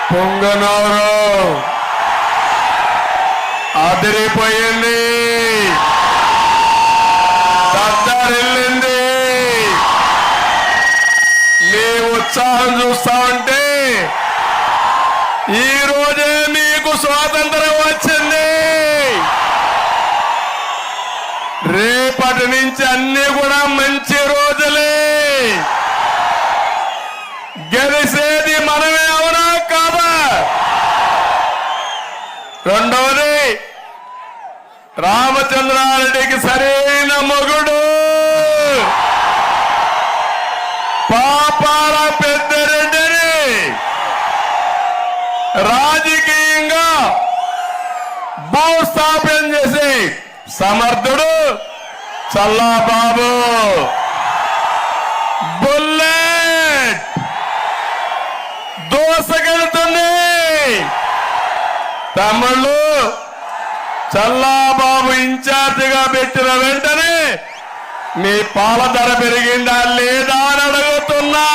పొంగనూరు అదిరిపోయింది, దద్దరిల్లింది. మీ ఉత్సాహం చూస్తా ఉంటే ఈ రోజే మీకు స్వాతంత్రం వచ్చింది. రేపటి నుంచి అన్ని కూడా మంచి రోజులే. గెలిసేది మనమే, అవునా కాదా? రెండవది, రామచంద్రారెడ్డికి సరైన మొగుడు పాపాల పెద్దిరెడ్డిని రాజకీయంగా భూస్థాపన చేసి సమర్థుడు చల్లాబాబు. బుల్లెట్ దోసకెళ్తుంది. తమ్ముళ్ళు, చల్లాబాబు ఇన్ఛార్జిగా పెట్టిన వెంటనే మీ పాల ధర పెరిగిందా లేదా అని అడుగుతున్నా.